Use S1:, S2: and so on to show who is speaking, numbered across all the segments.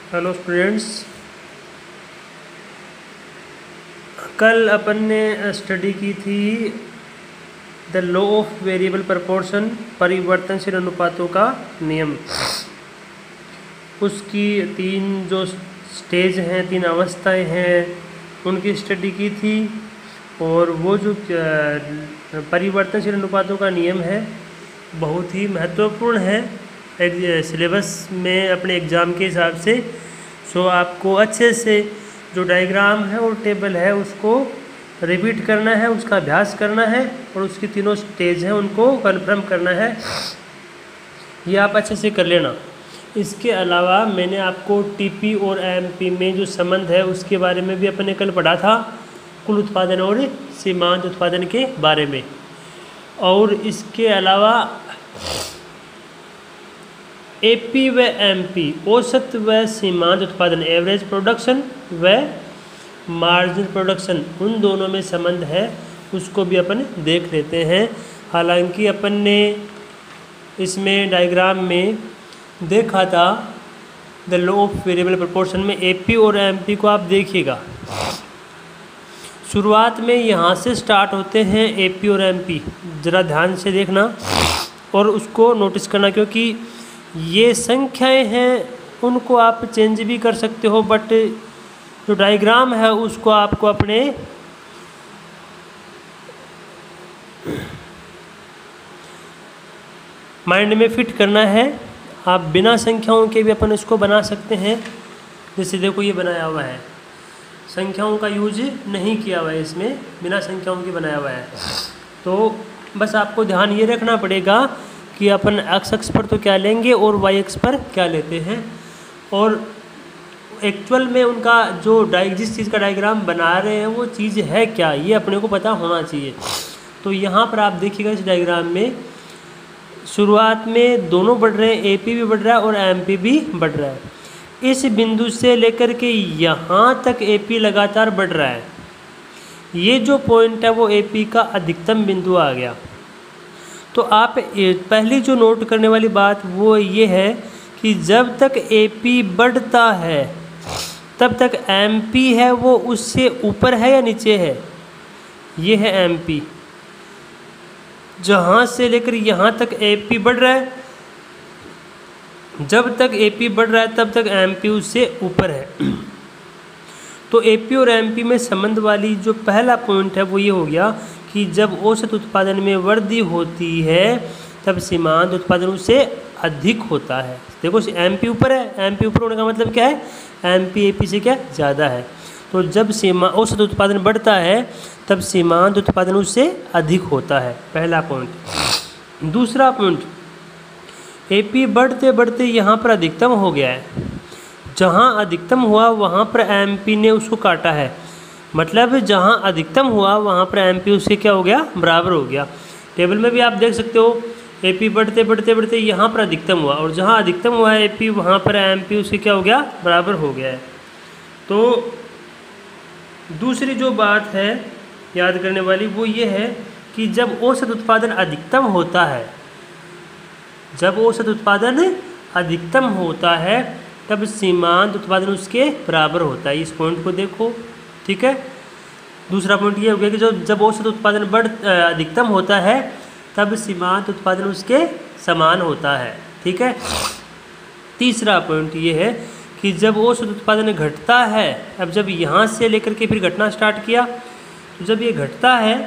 S1: Hello students, कल अपन ने study की थी the law of variable proportion, परिवर्तनशील अनुपातों का नियम। उसकी तीन जो स्टेज हैं, तीन अवस्थाएं हैं, उनकी स्टडी की थी। और वो जो परिवर्तनशील अनुपातों का नियम है बहुत ही महत्वपूर्ण है सिलेबस में अपने एग्ज़ाम के हिसाब से। सो आपको अच्छे से जो डायग्राम है और टेबल है उसको रिपीट करना है, उसका अभ्यास करना है और उसकी तीनों स्टेज हैं उनको कन्फर्म करना है। ये आप अच्छे से कर लेना। इसके अलावा मैंने आपको टीपी और एमपी में जो संबंध है उसके बारे में भी अपने कल पढ़ा था, कुल उत्पादन और सीमांत उत्पादन के बारे में। और इसके अलावा एपी व एमपी, औसत व सीमांत उत्पादन, एवरेज प्रोडक्शन व मार्जिनल प्रोडक्शन, उन दोनों में संबंध है, उसको भी अपन देख लेते हैं। हालांकि अपन ने इसमें डायग्राम में देखा था the law of variable proportion में एपी और एमपी को आप देखिएगा। शुरुआत में यहाँ से स्टार्ट होते हैं एपी और एमपी, ज़रा ध्यान से देखना और उसको नोटिस करना, क्योंकि ये संख्याएं हैं उनको आप चेंज भी कर सकते हो, बट जो डायग्राम है उसको आपको अपने माइंड में फिट करना है। आप बिना संख्याओं के भी अपन इसको बना सकते हैं। जैसे देखो ये बनाया हुआ है, संख्याओं का यूज नहीं किया हुआ है, इसमें बिना संख्याओं के बनाया हुआ है। तो बस आपको ध्यान ये रखना पड़ेगा कि अपन एक्स अक्ष पर तो क्या लेंगे और वाई अक्ष पर क्या लेते हैं, और एक्चुअल में उनका जो जिस चीज़ का डायग्राम बना रहे हैं वो चीज़ है क्या, ये अपने को पता होना चाहिए। तो यहाँ पर आप देखिएगा इस डायग्राम में शुरुआत में दोनों बढ़ रहे हैं, एपी भी बढ़ रहा है और एमपी भी बढ़ रहा है। इस बिंदु से लेकर के यहाँ तक एपी लगातार बढ़ रहा है। ये जो पॉइंट है वो एपी का अधिकतम बिंदु आ गया। तो आप पहली जो नोट करने वाली बात वो ये है कि जब तक एपी बढ़ता है तब तक एमपी है वो उससे ऊपर है या नीचे है। ये है एमपी, जहाँ से लेकर यहाँ तक एपी बढ़ रहा है। जब तक एपी बढ़ रहा है तब तक एमपी उससे ऊपर है। तो एपी और एमपी में संबंध वाली जो पहला पॉइंट है वो ये हो गया कि जब औसत उत्पादन में वृद्धि होती है तब सीमांत उत्पादन उससे अधिक होता है। देखो एमपी ऊपर है, एमपी ऊपर होने का मतलब क्या है, एमपी एपी से क्या ज़्यादा है। तो जब औसत उत्पादन बढ़ता है तब सीमांत उत्पादन उससे अधिक होता है, पहला पॉइंट। दूसरा पॉइंट, एपी बढ़ते बढ़ते यहाँ पर अधिकतम हो गया है। जहाँ अधिकतम हुआ वहाँ पर एमपी ने उसको काटा है, मतलब जहाँ अधिकतम हुआ वहाँ पर एमपी उससे क्या हो गया, बराबर हो गया। टेबल में भी आप देख सकते हो एपी बढ़ते बढ़ते बढ़ते यहाँ पर अधिकतम हुआ और जहाँ अधिकतम हुआ है एपी वहाँ पर एमपी उससे क्या हो गया, बराबर हो गया है। तो दूसरी जो बात है याद करने वाली वो ये है कि जब औसत उत्पादन अधिकतम होता है, जब औसत उत्पादन अधिकतम होता है तब सीमांत उत्पादन उसके बराबर होता है। इस पॉइंट को देखो, ठीक है। दूसरा पॉइंट ये हो गया कि जब औसत उत्पादन अधिकतम होता है तब सीमांत उत्पादन उसके समान होता है, ठीक है। तीसरा पॉइंट ये है कि जब औसत उत्पादन घटता है, अब जब यहाँ से लेकर के फिर घटना स्टार्ट किया, तो जब ये घटता है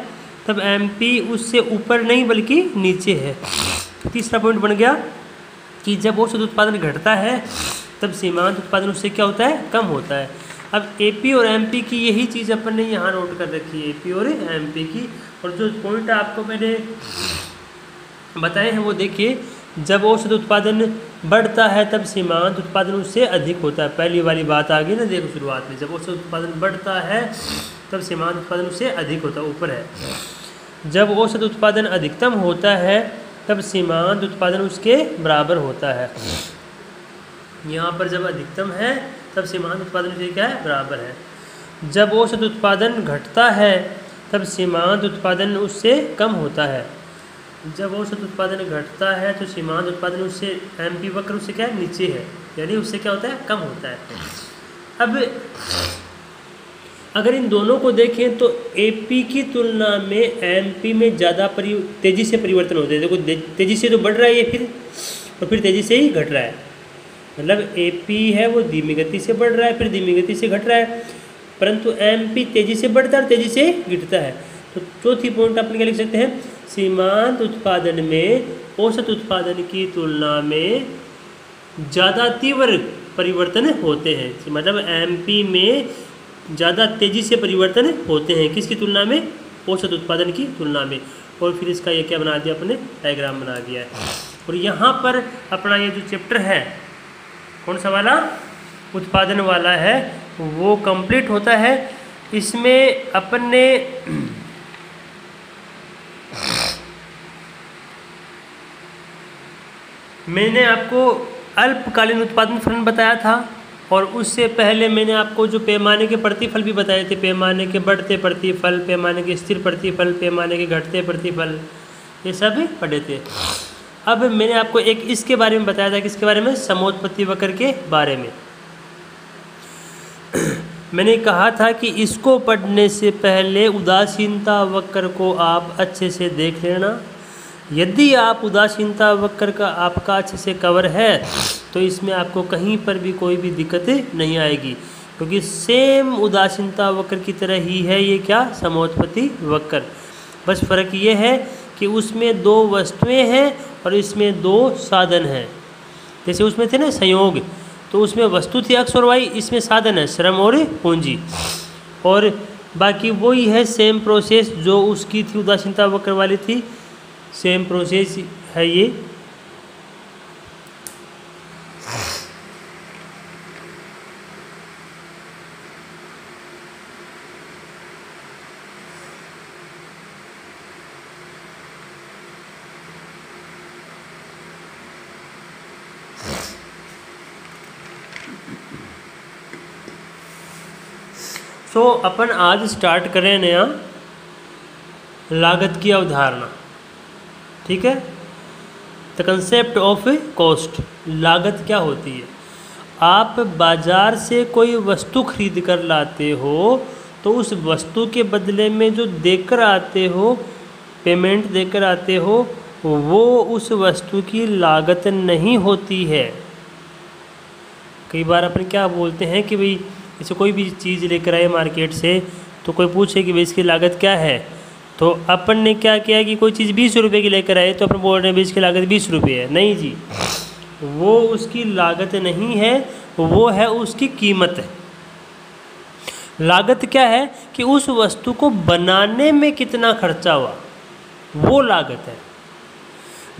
S1: तब एमपी उससे ऊपर नहीं बल्कि नीचे है। तीसरा पॉइंट बन गया कि जब औसत उत्पादन घटता है तब सीमांत उत्पादन उससे क्या होता है, कम होता है। अब एपी और एमपी की यही चीज़ अपन ने यहाँ नोट कर रखी है, एपी और एमपी की। और जो पॉइंट आपको मैंने बताए हैं वो देखिए, जब औसत उत्पादन बढ़ता है तब सीमांत उत्पादन उससे अधिक होता है। पहली वाली बात आ गई ना, देखो शुरुआत में जब औसत उत्पादन बढ़ता है तब सीमांत उत्पादन उससे अधिक होता है, ऊपर है। जब औसत उत्पादन अधिकतम होता है तब सीमांत उत्पादन उसके बराबर होता है। यहाँ पर जब अधिकतम है तब सीमांत उत्पादन से क्या है, बराबर है। जब औसत उत्पादन घटता है तब सीमांत उत्पादन उससे कम होता है। जब औसत उत्पादन घटता है तो सीमांत उत्पादन उससे एमपी वक्र उससे क्या है, नीचे है। यानी उससे क्या होता है, कम होता है। अब अगर इन दोनों को देखें तो एपी की तुलना में एमपी में ज़्यादा तेज़ी से परिवर्तन होते हैं। देखो तेज़ी से तो बढ़ रहा है ये, फिर तेज़ी से ही घट रहा है। मतलब एपी है वो धीमी गति से बढ़ रहा है, फिर धीमी गति से घट रहा है, परंतु एमपी तेज़ी से बढ़ता है और तेज़ी से गिरता है। तो चौथी पॉइंट अपन क्या लिख सकते हैं, सीमांत उत्पादन में औसत उत्पादन की तुलना में ज़्यादा तीव्र परिवर्तन होते हैं। मतलब एमपी में ज़्यादा तेज़ी से परिवर्तन होते हैं, किसकी तुलना में, औसत उत्पादन की तुलना में। और फिर इसका ये क्या बना दिया अपने, डायग्राम बना दिया है। और यहाँ पर अपना ये जो चैप्टर है कौन सा वाला, उत्पादन वाला है, वो कंप्लीट होता है। इसमें अपन ने मैंने आपको अल्पकालीन उत्पादन फलन बताया था, और उससे पहले मैंने आपको जो पैमाने के प्रतिफल भी बताए थे, पैमाने के बढ़ते प्रतिफल, पैमाने के स्थिर प्रतिफल, पैमाने के घटते प्रतिफल, ये सब पढ़े थे। अब मैंने आपको एक इसके बारे में बताया था, किसके बारे में, समोत्पत्ति वक्र के बारे में। मैंने कहा था कि इसको पढ़ने से पहले उदासीनता वक्र को आप अच्छे से देख लेना। यदि आप उदासीनता वक्र का आपका अच्छे से कवर है तो इसमें आपको कहीं पर भी कोई भी दिक्कत नहीं आएगी, क्योंकि सेम उदासीनता वक्र की तरह ही है ये क्या, समोत्पत्ति वक्र। बस फ़र्क ये है कि उसमें दो वस्तुएं हैं और इसमें दो साधन हैं। जैसे उसमें थे ना संयोग, तो उसमें वस्तु थी x और y, इसमें साधन है श्रम और पूंजी। और बाकी वही है सेम प्रोसेस जो उसकी थी उदासीनता वक्र वाली थी, सेम प्रोसेस है ये। सो अपन आज स्टार्ट करें नया लागत की अवधारणा, ठीक है। द कंसेप्ट ऑफ कॉस्ट, लागत क्या होती है। आप बाज़ार से कोई वस्तु खरीद कर लाते हो तो उस वस्तु के बदले में जो देकर आते हो, पेमेंट देकर आते हो, वो उस वस्तु की लागत नहीं होती है। कई बार अपन क्या बोलते हैं कि भाई जैसे कोई भी चीज़ लेकर आए मार्केट से, तो कोई पूछे कि भाई इसकी लागत क्या है, तो अपन ने क्या किया कि कोई चीज़ 20 रुपये की लेकर आए तो अपन बोल रहे हैं भाई इसकी लागत 20 रुपये है। नहीं जी, वो उसकी लागत नहीं है, वो है उसकी कीमत है। लागत क्या है कि उस वस्तु को बनाने में कितना खर्चा हुआ, वो लागत है।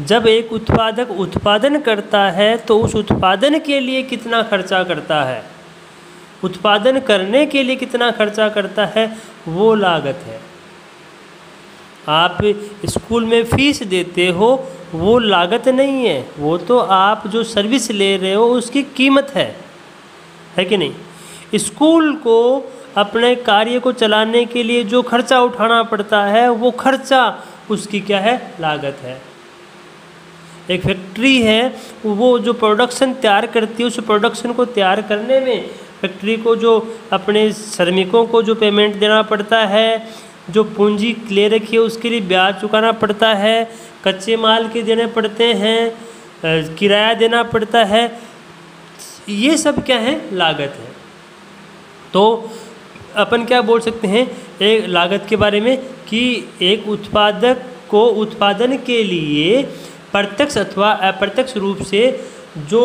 S1: जब एक उत्पादक उत्पादन करता है तो उस उत्पादन के लिए कितना खर्चा करता है, उत्पादन करने के लिए कितना खर्चा करता है, वो लागत है। आप स्कूल में फीस देते हो, वो लागत नहीं है, वो तो आप जो सर्विस ले रहे हो उसकी कीमत है कि नहीं। स्कूल को अपने कार्य को चलाने के लिए जो खर्चा उठाना पड़ता है, वो खर्चा उसकी क्या है, लागत है। एक फैक्ट्री है, वो जो प्रोडक्शन तैयार करती है, उस प्रोडक्शन को तैयार करने में फैक्ट्री को जो अपने श्रमिकों को जो पेमेंट देना पड़ता है, जो पूंजी ले रखी है उसके लिए ब्याज चुकाना पड़ता है, कच्चे माल के देने पड़ते हैं, किराया देना पड़ता है, ये सब क्या है, लागत है। तो अपन क्या बोल सकते हैं एक लागत के बारे में कि एक उत्पादक को उत्पादन के लिए प्रत्यक्ष अथवा अप्रत्यक्ष रूप से जो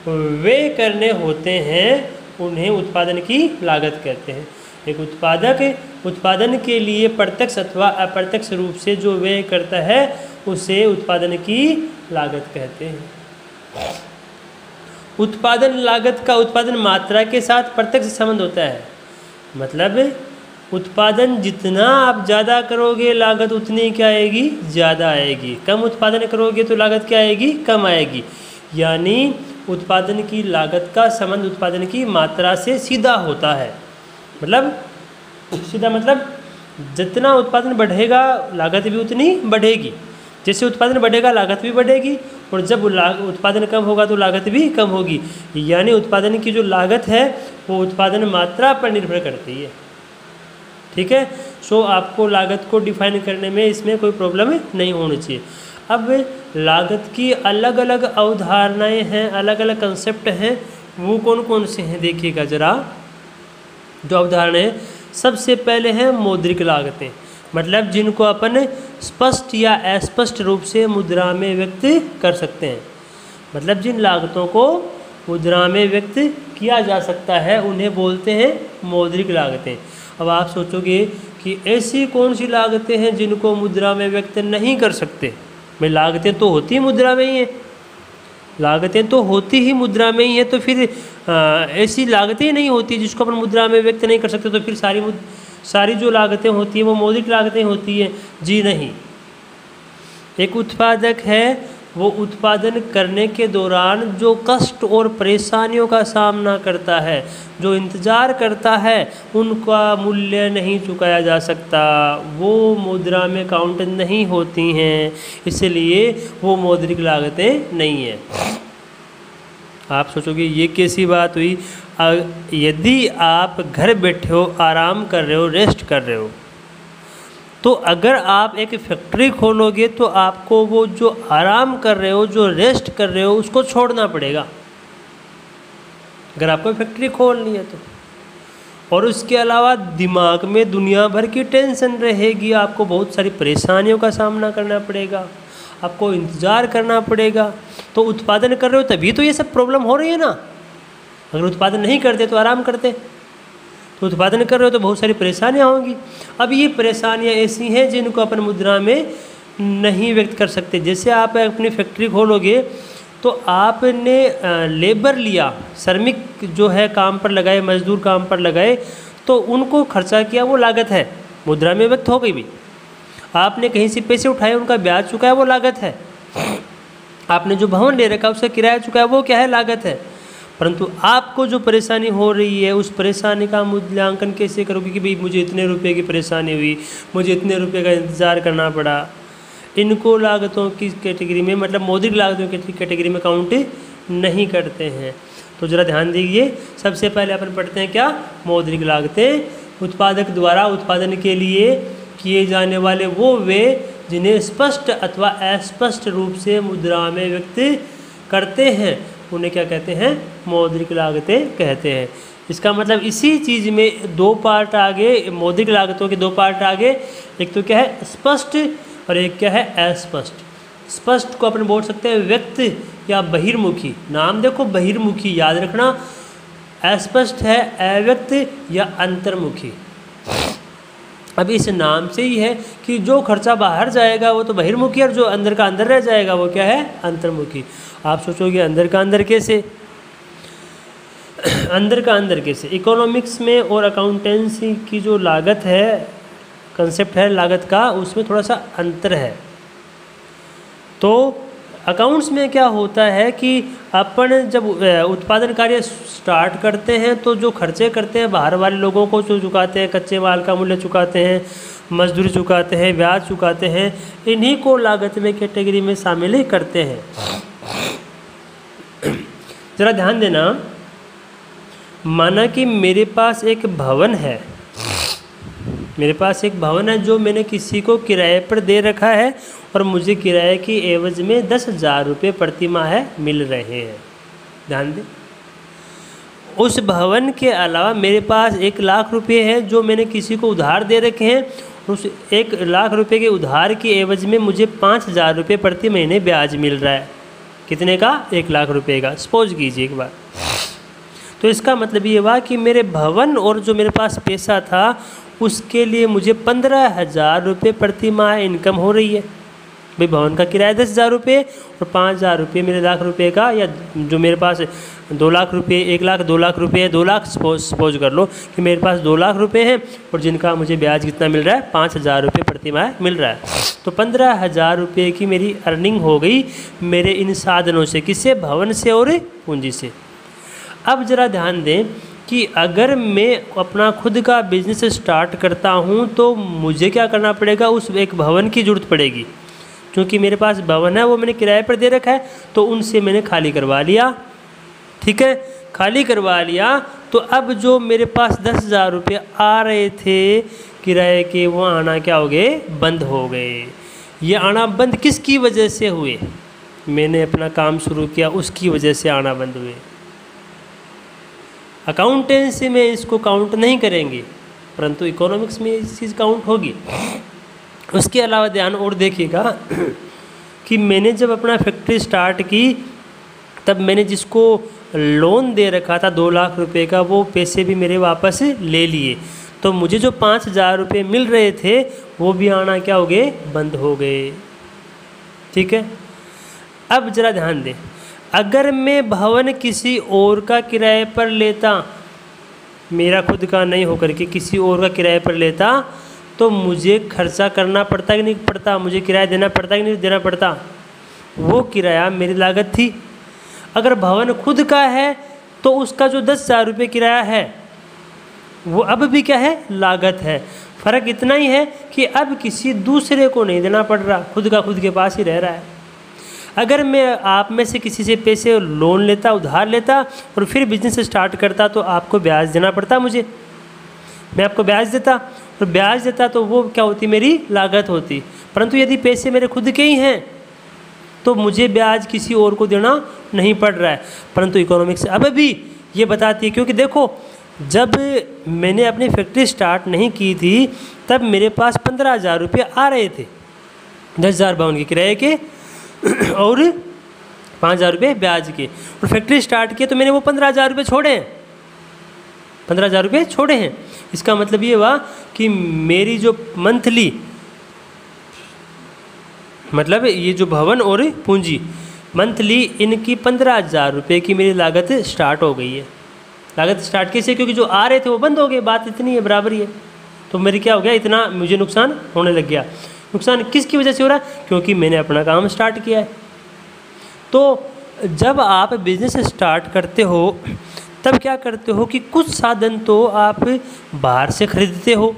S1: व्यय करने होते हैं उन्हें उत्पादन की लागत कहते हैं। एक उत्पादक उत्पादन के लिए प्रत्यक्ष अथवा अप्रत्यक्ष रूप से जो व्यय करता है उसे उत्पादन की लागत कहते हैं। उत्पादन लागत का उत्पादन मात्रा के साथ प्रत्यक्ष संबंध होता है। मतलब उत्पादन जितना आप ज़्यादा करोगे लागत उतनी क्या आएगी, ज़्यादा आएगी। कम उत्पादन करोगे तो लागत क्या आएगी, कम आएगी। यानी उत्पादन की लागत का संबंध उत्पादन की मात्रा से सीधा होता है। मतलब सीधा मतलब जितना उत्पादन बढ़ेगा लागत भी उतनी बढ़ेगी, जैसे उत्पादन बढ़ेगा लागत भी बढ़ेगी, और जब उत्पादन कम होगा तो लागत भी कम होगी। यानी उत्पादन की जो लागत है वो उत्पादन मात्रा पर निर्भर करती है। ठीक है, सो आपको लागत को डिफाइन करने में इसमें कोई प्रॉब्लम नहीं होनी चाहिए। अब लागत की अलग अलग अवधारणाएं हैं, अलग अलग कंसेप्ट हैं, वो कौन कौन से हैं देखिएगा ज़रा। जो अवधारणाएं, सबसे पहले हैं मौद्रिक लागतें, मतलब जिनको अपन स्पष्ट या अस्पष्ट रूप से मुद्रा में व्यक्त कर सकते हैं। मतलब जिन लागतों को मुद्रा में व्यक्त किया जा सकता है उन्हें बोलते हैं मौद्रिक लागतें। अब आप सोचोगे कि ऐसी कौन सी लागतें हैं जिनको मुद्रा में व्यक्त नहीं कर सकते। भाई लागतें तो होती ही मुद्रा में ही हैं, लागतें तो होती ही मुद्रा में ही है, तो फिर ऐसी लागतें ही नहीं होती जिसको अपन मुद्रा में व्यक्त नहीं कर सकते, तो फिर सारी जो लागतें होती हैं वो मौद्रिक लागतें होती हैं? जी नहीं। एक उत्पादक है, वो उत्पादन करने के दौरान जो कष्ट और परेशानियों का सामना करता है, जो इंतज़ार करता है, उनका मूल्य नहीं चुकाया जा सकता, वो मुद्रा में काउंट नहीं होती हैं, इसलिए वो मौद्रिक लागतें नहीं हैं। आप सोचोगे ये कैसी बात हुई? यदि आप घर बैठे हो, आराम कर रहे हो, रेस्ट कर रहे हो, तो अगर आप एक फैक्ट्री खोलोगे तो आपको वो जो आराम कर रहे हो, जो रेस्ट कर रहे हो, उसको छोड़ना पड़ेगा, अगर आपको फैक्ट्री खोलनी है तो। और उसके अलावा दिमाग में दुनिया भर की टेंशन रहेगी, आपको बहुत सारी परेशानियों का सामना करना पड़ेगा, आपको इंतज़ार करना पड़ेगा। तो उत्पादन कर रहे हो तभी तो ये सब प्रॉब्लम हो रही है ना। अगर उत्पादन नहीं करते तो आराम करते, तो उत्पादन कर रहे हो तो बहुत सारी परेशानियां होंगी। अब ये परेशानियां ऐसी हैं जिनको अपन मुद्रा में नहीं व्यक्त कर सकते। जैसे आप अपनी फैक्ट्री खोलोगे तो आपने लेबर लिया, श्रमिक जो है काम पर लगाए, मजदूर काम पर लगाए, तो उनको खर्चा किया, वो लागत है, मुद्रा में व्यक्त हो गई भी। आपने कहीं से पैसे उठाए, उनका ब्याज चुकाया, वो लागत है। आपने जो भवन ले रखा उसका किराया चुकाया, वो क्या है? लागत है। परंतु आपको जो परेशानी हो रही है उस परेशानी का मूल्यांकन कैसे करोगे कि भाई मुझे इतने रुपए की परेशानी हुई, मुझे इतने रुपए का इंतज़ार करना पड़ा। इनको लागतों की कैटेगरी में, मतलब मौद्रिक लागतों की कैटेगरी में काउंट नहीं करते हैं। तो ज़रा ध्यान दीजिए, सबसे पहले अपन पढ़ते हैं क्या? मौद्रिक लागतें। उत्पादक द्वारा उत्पादन के लिए किए जाने वाले वो वे जिन्हें स्पष्ट अथवा अस्पष्ट रूप से मुद्रा में व्यक्त करते हैं, उन्हें क्या कहते हैं? मौद्रिक लागतें कहते हैं। इसका मतलब इसी चीज़ में दो पार्ट आगे, मौद्रिक लागतों के दो पार्ट आगे, एक तो क्या है? स्पष्ट, और एक क्या है? अस्पष्ट। स्पष्ट को अपन बोल सकते हैं व्यक्त या बहिर्मुखी। नाम देखो, बहिर्मुखी याद रखना। अस्पष्ट है अव्यक्त या अंतर्मुखी। अब इस नाम से ही है कि जो खर्चा बाहर जाएगा वो तो बहिर्मुखी, और जो अंदर का अंदर रह जाएगा वो क्या है? अंतर्मुखी। आप सोचोगे अंदर का अंदर कैसे? अंदर का अंदर कैसे? इकोनॉमिक्स में और अकाउंटेंसी की जो लागत है, कंसेप्ट है लागत का, उसमें थोड़ा सा अंतर है। तो अकाउंट्स में क्या होता है कि अपन जब उत्पादन कार्य स्टार्ट करते हैं तो जो खर्चे करते हैं बाहर वाले लोगों को जो चुकाते हैं, कच्चे माल का मूल्य चुकाते हैं, मजदूरी चुकाते हैं, ब्याज चुकाते हैं, इन्हीं को लागत में कैटेगरी में शामिल करते हैं। ज़रा ध्यान देना, माना कि मेरे पास एक भवन है, मेरे पास एक भवन है जो मैंने किसी को किराए पर दे रखा है और मुझे किराए की एवज में 10,000 रुपये प्रति माह मिल रहे हैं। ध्यान दें, उस भवन के अलावा मेरे पास 1,00,000 रुपये हैं जो मैंने किसी को उधार दे रखे हैं। उस 1,00,000 रुपये के उधार की एवज में मुझे 5,000 रुपये प्रति महीने ब्याज मिल रहा है। कितने का? 1,00,000 रुपये का। सपोज कीजिए एक बार। तो इसका मतलब ये हुआ कि मेरे भवन और जो मेरे पास पैसा था उसके लिए मुझे 15,000 रुपये प्रति माह इनकम हो रही है। भाई भवन का किराया 10,000 रुपये और 5,000 रुपये मेरे 1,00,000 रुपये का, या जो मेरे पास 2,00,000 रुपये, 1,00,000 2,00,000 रुपये है, 2,00,000 सपोज कर लो कि मेरे पास 2,00,000 रुपये हैं और जिनका मुझे ब्याज कितना मिल रहा है? 5,000 रुपये प्रति माह मिल रहा है। तो 15,000 रुपये की मेरी अर्निंग हो गई मेरे इन साधनों से। किससे? भवन से और पूंजी से। अब ज़रा ध्यान दें कि अगर मैं अपना खुद का बिजनेस स्टार्ट करता हूं तो मुझे क्या करना पड़ेगा? उस एक भवन की ज़रूरत पड़ेगी क्योंकि मेरे पास भवन है वो मैंने किराए पर दे रखा है, तो उनसे मैंने खाली करवा लिया। ठीक है, खाली करवा लिया। तो अब जो मेरे पास 10,000 रुपये आ रहे थे किराए के, वो आना क्या हो गए, बंद हो गए। ये आना बंद किसकी वजह से हुए, मैंने अपना काम शुरू किया उसकी वजह से आना बंद हुए। अकाउंटेंसी में इसको काउंट नहीं करेंगे, परंतु इकोनॉमिक्स में इस चीज़ काउंट होगी। उसके अलावा ध्यान और देखिएगा कि मैंने जब अपना फैक्ट्री स्टार्ट की तब मैंने जिसको लोन दे रखा था 2 लाख रुपए का, वो पैसे भी मेरे वापस ले लिए। तो मुझे जो 5,000 रुपये मिल रहे थे वो भी आना क्या हो गए, बंद हो गए। ठीक है, अब ज़रा ध्यान दें, अगर मैं भवन किसी और का किराए पर लेता, मेरा खुद का नहीं होकर के किसी और का किराए पर लेता, तो मुझे खर्चा करना पड़ता कि नहीं पड़ता, मुझे किराया देना पड़ता कि नहीं देना पड़ता, वो किराया मेरी लागत थी। अगर भवन खुद का है तो उसका जो 10,000 रुपये किराया है वो अब भी क्या है, लागत है। फ़र्क इतना ही है कि अब किसी दूसरे को नहीं देना पड़ रहा, खुद का खुद के पास ही रह रहा है। अगर मैं आप में से किसी से पैसे लोन लेता, उधार लेता और फिर बिजनेस स्टार्ट करता, तो आपको ब्याज देना पड़ता मुझे, मैं आपको ब्याज देता, और ब्याज देता तो वो क्या होती, मेरी लागत होती। परंतु यदि पैसे मेरे खुद के ही हैं तो मुझे ब्याज किसी और को देना नहीं पड़ रहा है। परंतु इकोनॉमिक्स अब भी ये बताती है, क्योंकि देखो जब मैंने अपनी फैक्ट्री स्टार्ट नहीं की थी तब मेरे पास 15,000 रुपये आ रहे थे, 10,000 भवन के किराए के और 5,000 रुपये ब्याज के, और फैक्ट्री स्टार्ट किए तो मैंने वो 15,000 रुपये छोड़े हैं, 15,000 रुपये छोड़े हैं। इसका मतलब ये हुआ कि मेरी जो मंथली, मतलब ये जो भवन और पूंजी मंथली, इनकी 15,000 रुपये की मेरी लागत स्टार्ट हो गई है। लागत स्टार्ट कैसे, क्योंकि जो आ रहे थे वो बंद हो गए, बात इतनी है, बराबरी है। तो मेरी क्या हो गया, इतना मुझे नुकसान होने लग गया। नुकसान किसकी वजह से हो रहा है, क्योंकि मैंने अपना काम स्टार्ट किया है। तो जब आप बिज़नेस स्टार्ट करते हो तब क्या करते हो कि कुछ साधन तो आप बाहर से खरीदते हो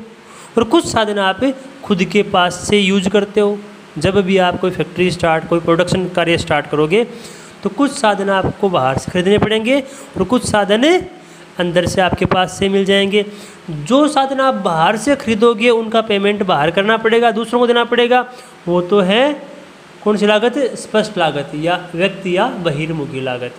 S1: और कुछ साधन आप खुद के पास से यूज करते हो। जब भी आप कोई फैक्ट्री स्टार्ट, कोई प्रोडक्शन कार्य स्टार्ट करोगे तो कुछ साधन आपको बाहर से खरीदने पड़ेंगे और कुछ साधन अंदर से आपके पास से मिल जाएंगे। जो साधन आप बाहर से खरीदोगे उनका पेमेंट बाहर करना पड़ेगा, दूसरों को देना पड़ेगा। वो तो है कौन सी लागत, स्पष्ट लागत या व्यक्ति या बहिर्मुखी लागत।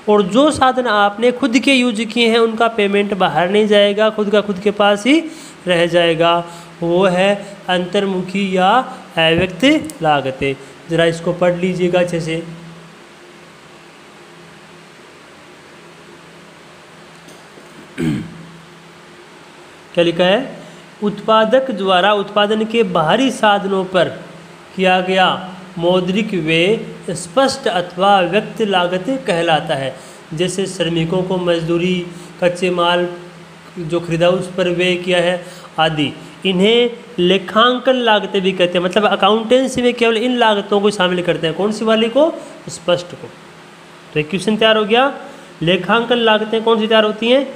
S1: और जो साधन आपने खुद के यूज किए हैं उनका पेमेंट बाहर नहीं जाएगा, खुद का खुद के पास ही रह जाएगा, वो है अंतर्मुखी या अव्यक्त लागतें। ज़रा इसको पढ़ लीजिएगा अच्छे से। क्या लिखा है, उत्पादक द्वारा उत्पादन के बाहरी साधनों पर किया गया मौद्रिक व्यय स्पष्ट अथवा व्यक्त लागत कहलाता है। जैसे श्रमिकों को मजदूरी, कच्चे माल जो खरीदा उस पर व्यय किया है आदि, इन्हें लेखांकन लागतें भी कहते हैं। मतलब अकाउंटेंसी में केवल इन लागतों को शामिल करते हैं। कौन सी वाली को, स्पष्ट को। तो एक क्वेश्चन तैयार हो गया, लेखांकन लागतें कौन सी तैयार होती हैं,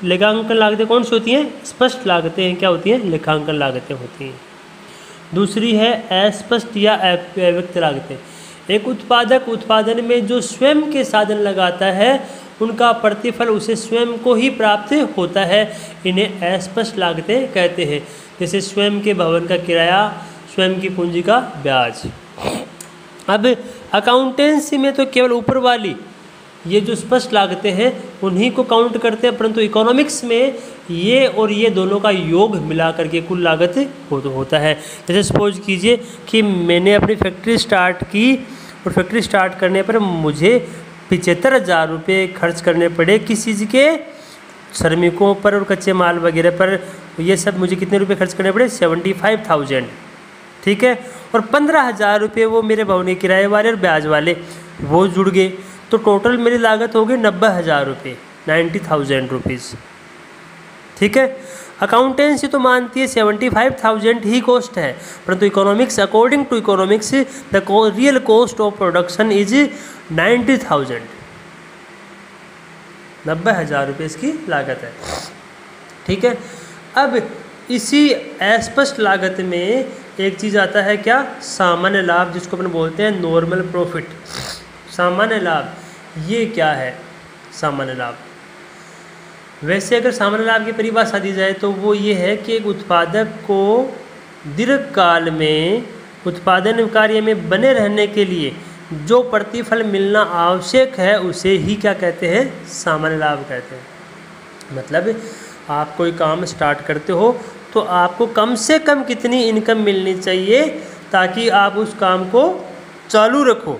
S1: लेखांकन लागतें कौन सी होती हैं, स्पष्ट लागतें क्या होती हैं, लेखांकन लागतें होती हैं। दूसरी है अस्पष्ट या अव्यक्त लागतें। एक उत्पादक उत्पादन में जो स्वयं के साधन लगाता है उनका प्रतिफल उसे स्वयं को ही प्राप्त होता है, इन्हें अस्पष्ट लागतें कहते हैं। जैसे स्वयं के भवन का किराया, स्वयं की पूंजी का ब्याज। अब अकाउंटेंसी में तो केवल ऊपर वाली ये जो स्पष्ट लागतें हैं उन्हीं को काउंट करते हैं, परंतु इकोनॉमिक्स में ये और ये दोनों का योग मिला करके कुल लागत होता है। जैसे सपोज कीजिए कि मैंने अपनी फैक्ट्री स्टार्ट की और फैक्ट्री स्टार्ट करने पर मुझे 75,000 रुपये खर्च करने पड़े किस चीज़ के, श्रमिकों पर और कच्चे माल वगैरह पर। ये सब मुझे कितने रुपये खर्च करने पड़े, 75,000। ठीक है, और 15,000 रुपये वो मेरे भवन के किराए वाले और ब्याज वाले वो जुड़ गए, तो टोटल मेरी लागत हो गई 90,000 रुपये, 90,000 रुपीज़। ठीक है, अकाउंटेंसी तो मानती है 75,000 ही कॉस्ट है, परंतु economics, according to economics the real cost of production is 90,000, 90,000 रुपये इसकी लागत है। ठीक है, अब इसी अस्पष्ट लागत में एक चीज़ आता है क्या, सामान्य लाभ, जिसको अपन बोलते हैं नॉर्मल प्रॉफिट। सामान्य लाभ ये क्या है सामान्य लाभ? वैसे अगर सामान्य लाभ की परिभाषा दी जाए तो वो ये है कि एक उत्पादक को दीर्घकाल में उत्पादन कार्य में बने रहने के लिए जो प्रतिफल मिलना आवश्यक है उसे ही क्या कहते हैं, सामान्य लाभ कहते हैं। मतलब आप कोई काम स्टार्ट करते हो तो आपको कम से कम कितनी इनकम मिलनी चाहिए ताकि आप उस काम को चालू रखो,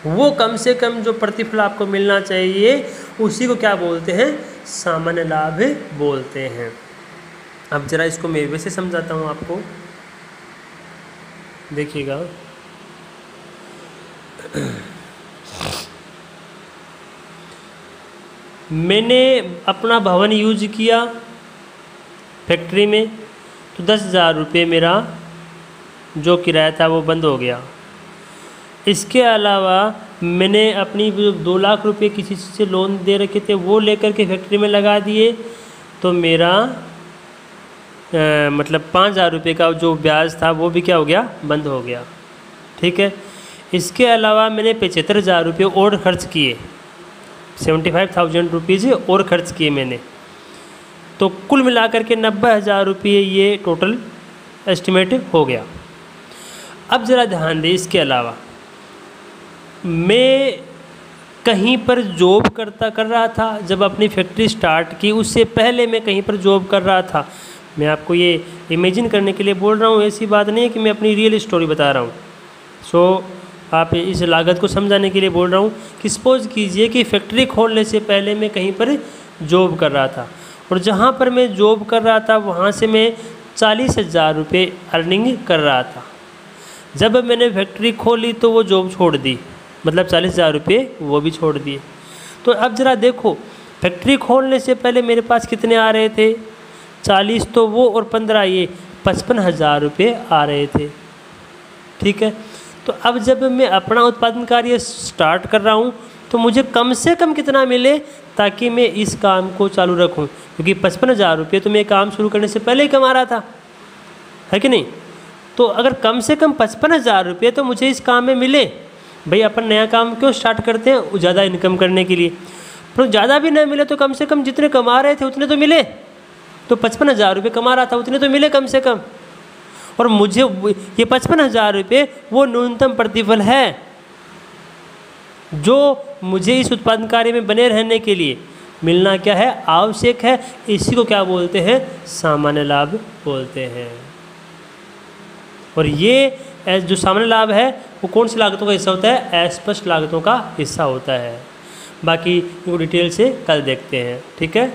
S1: वो कम से कम जो प्रतिफल आपको मिलना चाहिए उसी को क्या बोलते हैं, सामान्य लाभ बोलते हैं। अब जरा इसको मेरे से समझाता हूँ आपको, देखिएगा। मैंने अपना भवन यूज किया फैक्ट्री में तो 10,000 रुपये मेरा जो किराया था वो बंद हो गया। इसके अलावा मैंने अपनी 2 लाख रुपए किसी से लोन दे रखे थे वो लेकर के फैक्ट्री में लगा दिए तो मेरा मतलब 5,000 रुपये का जो ब्याज था वो भी क्या हो गया, बंद हो गया। ठीक है। इसके अलावा मैंने 75,000 रुपये और खर्च किए, 75,000 रुपीज़ और खर्च किए मैंने, तो कुल मिलाकर के 90,000 रुपये ये टोटल एस्टिमेट हो गया। अब ज़रा ध्यान दें, इसके अलावा मैं कहीं पर जॉब कर रहा था जब अपनी फैक्ट्री स्टार्ट की, उससे पहले मैं कहीं पर जॉब कर रहा था। मैं आपको ये इमेजिन करने के लिए बोल रहा हूँ, ऐसी बात नहीं है कि मैं अपनी रियल स्टोरी बता रहा हूँ। सो आप इस लागत को समझाने के लिए बोल रहा हूँ कि सपोज़ कीजिए कि फैक्ट्री खोलने से पहले मैं कहीं पर जॉब कर रहा था और जहाँ पर मैं जॉब कर रहा था वहाँ से मैं 40,000 रुपये अर्निंग कर रहा था। जब मैंने फैक्ट्री खोली तो वो जॉब छोड़ दी, मतलब 40,000 रुपये वो भी छोड़ दिए। तो अब ज़रा देखो, फैक्ट्री खोलने से पहले मेरे पास कितने आ रहे थे, 40 तो वो और 15 ये, 55,000 रुपये आ रहे थे। ठीक है। तो अब जब मैं अपना उत्पादन कार्य स्टार्ट कर रहा हूँ तो मुझे कम से कम कितना मिले ताकि मैं इस काम को चालू रखूँ, क्योंकि 55,000 रुपये तो मैं काम शुरू करने से पहले ही कमा रहा था, है कि नहीं। तो अगर कम से कम 55,000 रुपये तो मुझे इस काम में मिले, भाई अपन नया काम क्यों स्टार्ट करते हैं, ज़्यादा इनकम करने के लिए। पर ज़्यादा भी नहीं मिले तो कम से कम जितने कमा रहे थे उतने तो मिले, तो 55,000 रुपये कमा रहा था उतने तो मिले कम से कम। और मुझे ये 55,000 रुपये वो न्यूनतम प्रतिफल है जो मुझे इस उत्पादन कार्य में बने रहने के लिए मिलना क्या है, आवश्यक है। इसी को क्या बोलते हैं, सामान्य लाभ बोलते हैं। और ये जो सामान्य लाभ है वो कौन सी लागतों का हिस्सा होता है, अस्पष्ट लागतों का हिस्सा होता है। बाकी इनको डिटेल से कल देखते हैं। ठीक है।